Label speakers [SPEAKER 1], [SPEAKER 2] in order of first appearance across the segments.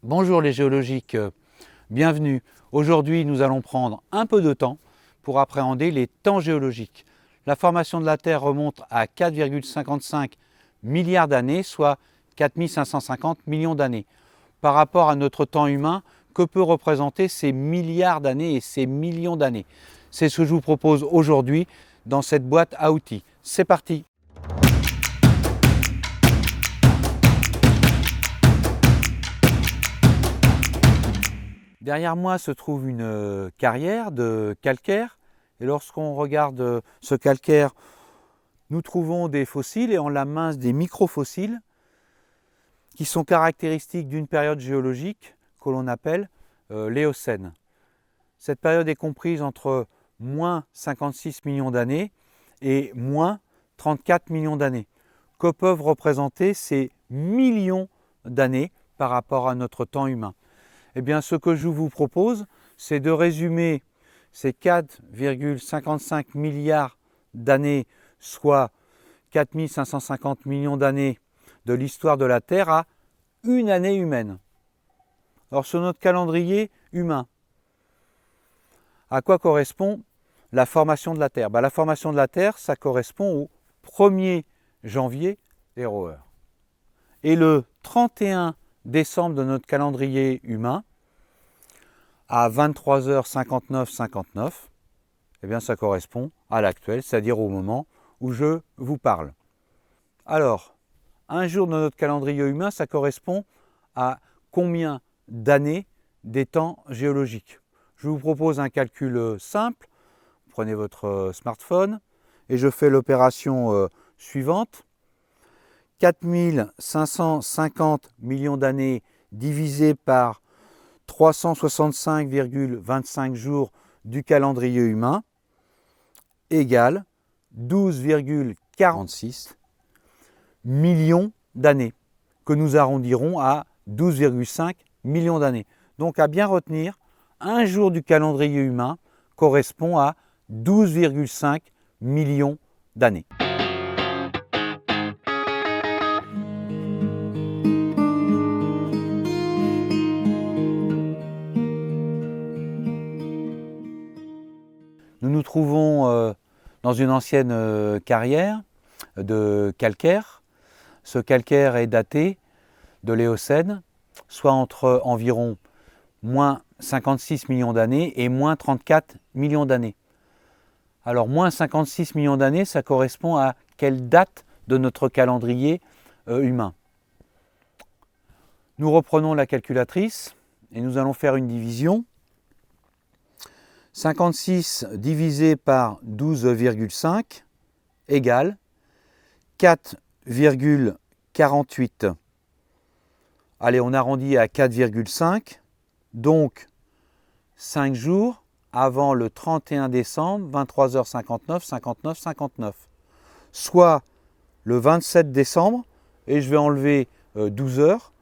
[SPEAKER 1] Bonjour les géologiques, bienvenue. Aujourd'hui nous allons prendre un peu de temps pour appréhender les temps géologiques. La formation de la Terre remonte à 4,55 milliards d'années, soit 4550 millions d'années. Par rapport à notre temps humain, que peut représenter ces milliards d'années et ces millions d'années? C'est ce que je vous propose aujourd'hui dans cette boîte à outils. C'est parti! Derrière moi se trouve une carrière de calcaire et lorsqu'on regarde ce calcaire, nous trouvons des fossiles et en la main des microfossiles qui sont caractéristiques d'une période géologique que l'on appelle l'Éocène. Cette période est comprise entre moins 56 millions d'années et moins 34 millions d'années. Que peuvent représenter ces millions d'années par rapport à notre temps humain? Eh bien, ce que je vous propose, c'est de résumer ces 4,55 milliards d'années, soit 4550 millions d'années de l'histoire de la Terre à une année humaine. Alors, sur notre calendrier humain, à quoi correspond la formation de la Terre? La formation de la Terre, ça correspond au 1er janvier 0 heure. Et le 31 décembre de notre calendrier humain, à 23h59, eh bien ça correspond à l'actuel, c'est-à-dire au moment où je vous parle. Alors, un jour de notre calendrier humain, ça correspond à combien d'années des temps géologiques? Je vous propose un calcul simple. Prenez votre smartphone et je fais l'opération suivante. 4550 millions d'années divisé par 365,25 jours du calendrier humain égale 12,46 millions d'années, que nous arrondirons à 12,5 millions d'années. Donc à bien retenir, un jour du calendrier humain correspond à 12,5 millions d'années. Nous nous trouvons dans une ancienne carrière de calcaire. Ce calcaire est daté de l'Éocène, soit entre environ moins 56 millions d'années et moins 34 millions d'années. Alors moins 56 millions d'années, ça correspond à quelle date de notre calendrier humain? Nous reprenons la calculatrice et nous allons faire une division. 56 divisé par 12,5 égale 4,48. Allez, on arrondit à 4,5. Donc, 5 jours avant le 31 décembre, 23h59, 59, 59. Soit le 27 décembre, et je vais enlever 12 heures,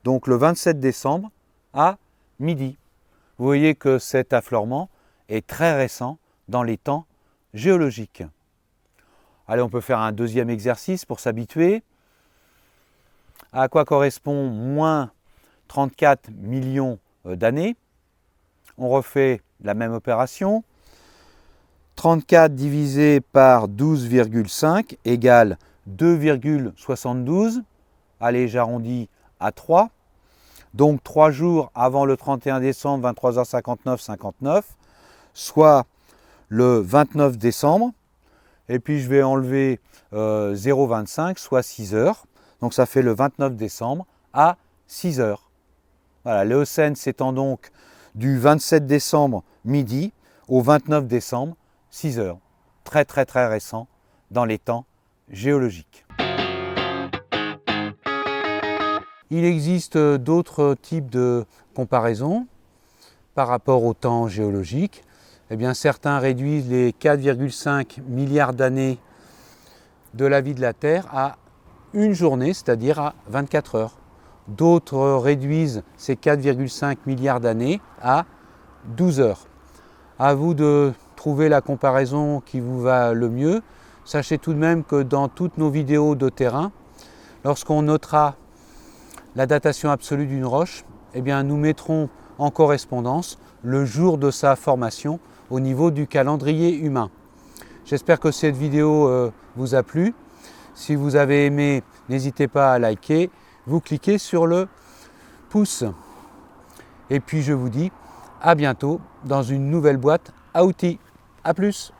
[SPEAKER 1] donc le 27 décembre à midi. Vous voyez que cet affleurement est très récent dans les temps géologiques. Allez, on peut faire un deuxième exercice pour s'habituer. À quoi correspond moins 34 millions d'années? On refait la même opération. 34 divisé par 12,5 égale 2,72. Allez, j'arrondis à 3. Donc 3 jours avant le 31 décembre, 23h59, 59. Soit le 29 décembre, et puis je vais enlever 0,25, soit 6 heures. Donc ça fait le 29 décembre à 6 heures. Voilà, l'Éocène s'étend donc du 27 décembre midi au 29 décembre 6 heures. Très très très récent dans les temps géologiques. Il existe d'autres types de comparaisons par rapport au temps géologique. Eh bien, certains réduisent les 4,5 milliards d'années de la vie de la Terre à une journée, c'est-à-dire à 24 heures. D'autres réduisent ces 4,5 milliards d'années à 12 heures. À vous de trouver la comparaison qui vous va le mieux. Sachez tout de même que dans toutes nos vidéos de terrain, lorsqu'on notera la datation absolue d'une roche, eh bien, nous mettrons en correspondance le jour de sa formation au niveau du calendrier humain. J'espère que cette vidéo vous a plu. Si vous avez aimé, n'hésitez pas à liker, vous cliquez sur le pouce. Et puis je vous dis à bientôt dans une nouvelle boîte à outils. A plus!